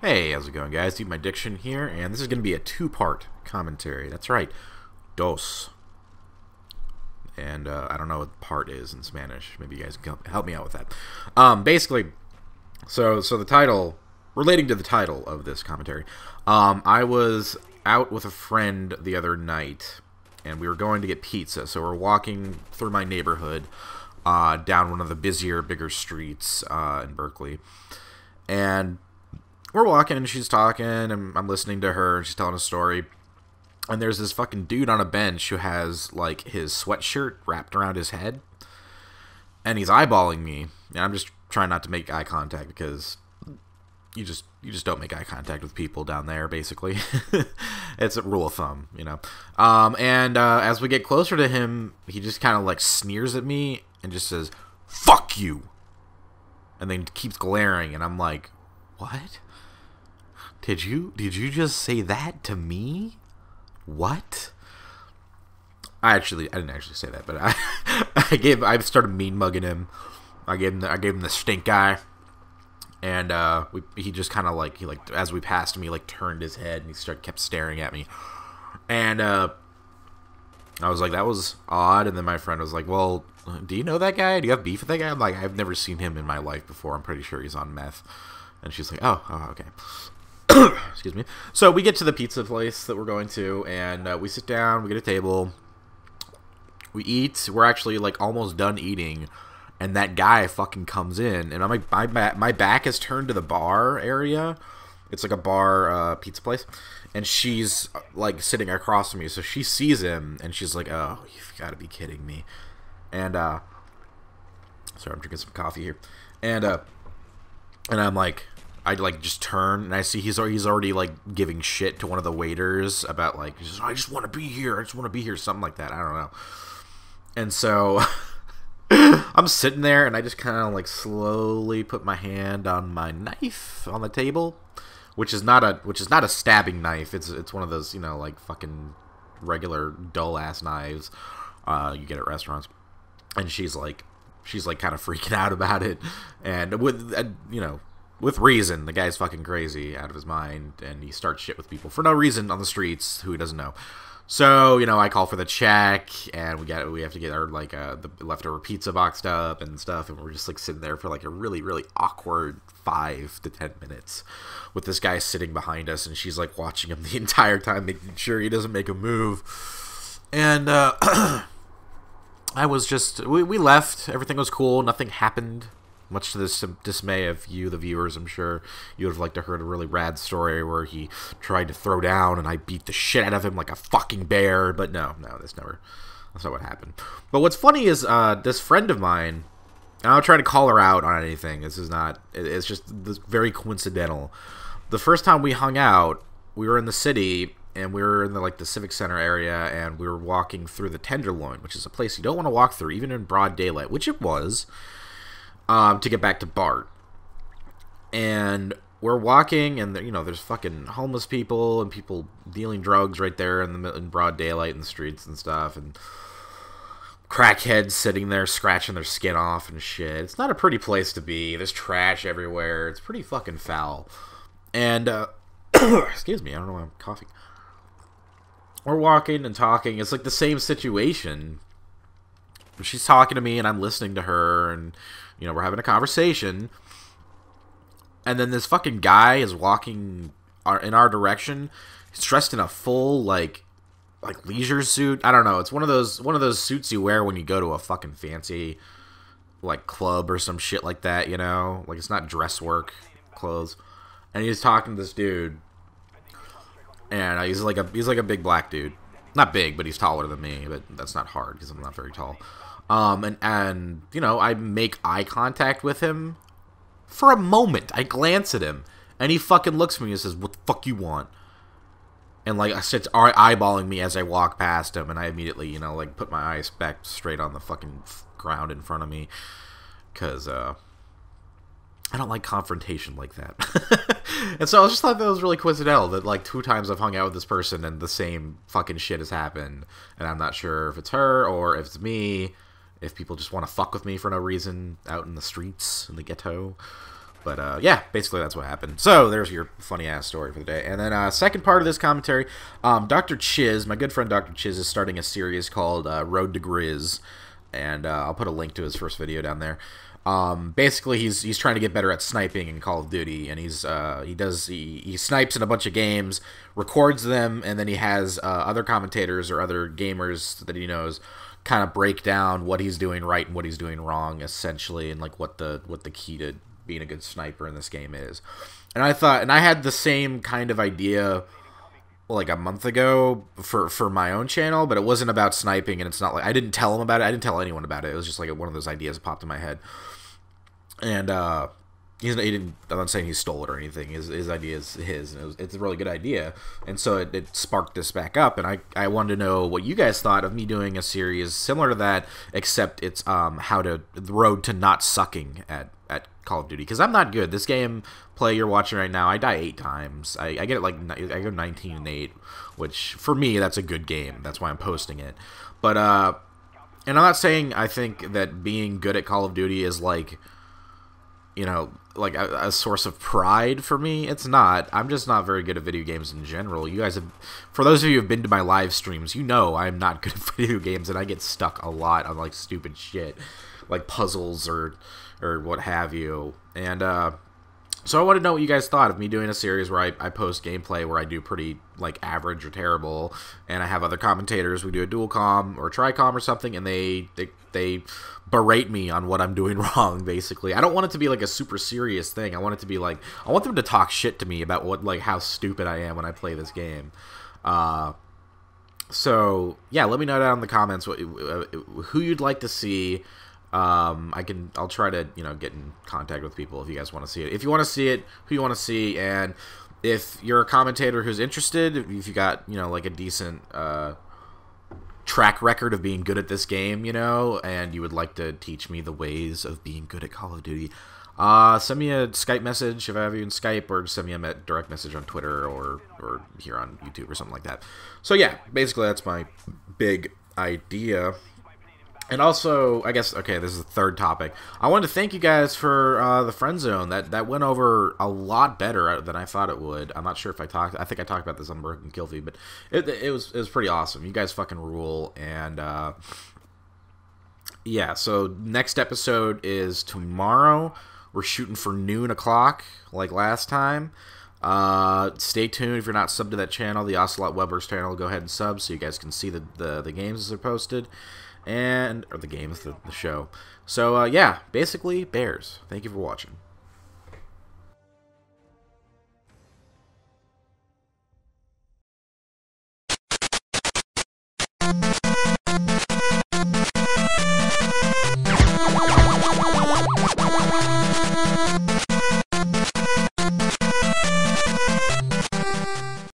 Hey, how's it going, guys? Deep My Diction here, and this is going to be a two-part commentary. That's right, dos. And I don't know what part is in Spanish. Maybe you guys can help me out with that. Basically, so the title, relating to the title of this commentary, I was out with a friend the other night, and we were going to get pizza. So we're walking through my neighborhood, down one of the busier, bigger streets in Berkeley, and we're walking, and she's talking, and I'm listening to her, and she's telling a story. And there's this fucking dude on a bench who has, like, his sweatshirt wrapped around his head. And he's eyeballing me. And I'm just trying not to make eye contact because you just don't make eye contact with people down there, basically. It's a rule of thumb, you know. As we get closer to him, he just kind of, like, sneers at me and just says, "Fuck you!" And then keeps glaring, and I'm like, what? Did you just say that to me? What? I didn't actually say that, but I started mean mugging him. I gave him the stink eye, and he just kind of like as we passed him, he like turned his head and he kept staring at me, and I was like, that was odd. And then my friend was like, well, do you know that guy? Do you have beef with that guy? I'm like, I've never seen him in my life before. I'm pretty sure he's on meth. And she's like, oh okay. Excuse me. So we get to the pizza place that we're going to, and we sit down, we get a table, we eat. We're actually like almost done eating, and that guy fucking comes in, and I'm like, my back is turned to the bar area. It's like a bar pizza place, and she's like sitting across from me, so she sees him, and she's like, oh, you've got to be kidding me. And sorry, I'm drinking some coffee here, and I'm like, I like just turn, and I see he's already like giving shit to one of the waiters about like, I just want to be here, something like that. I don't know. And so I'm sitting there, and I just kind of like slowly put my hand on my knife on the table, which is not a stabbing knife. It's one of those, you know, like fucking regular dull ass knives you get at restaurants. And she's like kind of freaking out about it, and with reason. The guy's fucking crazy out of his mind, and he starts shit with people for no reason on the streets who he doesn't know. So, you know, I call for the check, and we have to get our like the leftover pizza boxed up and stuff, and we're just like sitting there for like a really, really awkward 5 to 10 minutes with this guy sitting behind us, and she's like watching him the entire time, making sure he doesn't make a move. And I was just we left. Everything was cool. Nothing happened. Much to the dismay of you, the viewers. I'm sure you would have liked to heard a really rad story where he tried to throw down and I beat the shit out of him like a fucking bear. But no, that's not what happened. But what's funny is this friend of mine, I'm not trying to call her out on anything. It's just very coincidental. The first time we hung out, we were in the city, and we were in the Civic Center area, and we were walking through the Tenderloin, which is a place you don't want to walk through, even in broad daylight, which it was. To get back to Bart. And we're walking, and there's fucking homeless people and people dealing drugs right there in broad daylight in the streets and stuff, and crackheads sitting there scratching their skin off and shit. It's not a pretty place to be. There's trash everywhere. It's pretty fucking foul. And excuse me, I don't know why I'm coughing. We're walking and talking. It's like the same situation. She's talking to me, and I'm listening to her, and we're having a conversation, and then this fucking guy is walking in our direction. He's dressed in a full like leisure suit. I don't know. It's one of those suits you wear when you go to a fucking fancy like club or some shit like that. Like it's not dress work clothes. And he's talking to this dude, and he's like a big black dude. Not big, but he's taller than me. But that's not hard because I'm not very tall. And I make eye contact with him for a moment. I glance at him, and he fucking looks at me and says, "What the fuck you want?" And like I said, eyeballing me as I walk past him, and I immediately, like put my eyes back straight on the fucking ground in front of me, because I don't like confrontation like that. And so I just thought that was really coincidental that like 2 times I've hung out with this person and the same fucking shit has happened, and I'm not sure if it's her or if it's me. If people just want to fuck with me for no reason out in the streets, in the ghetto. But yeah, basically that's what happened. So there's your funny-ass story for the day. And then second part of this commentary, Dr. Chiz, my good friend Dr. Chiz, is starting a series called Road to Grizz. And I'll put a link to his first video down there. Basically, he's trying to get better at sniping in Call of Duty, and he snipes in a bunch of games, records them, and then he has other commentators or other gamers that he knows kind of break down what he's doing right and what he's doing wrong, essentially, and like what the key to being a good sniper in this game is. And I had the same kind of idea like a month ago for my own channel, but it wasn't about sniping, and it's not like I didn't tell him about it. I didn't tell anyone about it. It was just like one of those ideas that popped in my head. And he didn't. I'm not saying he stole it or anything. His idea is his, and it's a really good idea. And so it sparked this back up, and I wanted to know what you guys thought of me doing a series similar to that, except it's the road to not sucking at Call of Duty, because I'm not good. This game play you're watching right now, I die 8 times. I get it like I go 19-8, which for me that's a good game. That's why I'm posting it. But and I'm not saying I think that being good at Call of Duty is like, you know, like a source of pride for me. It's not. I'm just not very good at video games in general. You guys have, for those of you who have been to my live streams, you know I'm not good at video games, and I get stuck a lot on like stupid shit, like puzzles or what have you. And so I want to know what you guys thought of me doing a series where I post gameplay where I do pretty like average or terrible, and I have other commentators. We do a dual com or tricom or something, and they berate me on what I'm doing wrong. Basically, I don't want it to be like a super serious thing. I want it to be like, I want them to talk shit to me about how stupid I am when I play this game. So yeah, let me know down in the comments who you'd like to see. I'll try to, you know, get in contact with people if you guys want to see it. If you want to see it, who you want to see, and if you're a commentator who's interested, if you got, you know, like a decent track record of being good at this game, you know, and you would like to teach me the ways of being good at Call of Duty, send me a Skype message if I have you in Skype, or send me a direct message on Twitter or here on YouTube or something like that. So yeah, basically that's my big idea. And also, I guess, okay, this is the third topic. I wanted to thank you guys for the friend zone. That went over a lot better than I thought it would. I'm not sure if I think I talked about this on Broken Kill Feed, but it was pretty awesome. You guys fucking rule. And yeah, so next episode is tomorrow. We're shooting for noon o'clock like last time. Stay tuned. If you're not subbed to that channel, the Ocelot Webbers channel, go ahead and sub so you guys can see the games as they're posted. Or the show. So, yeah, basically, Bears. Thank you for watching.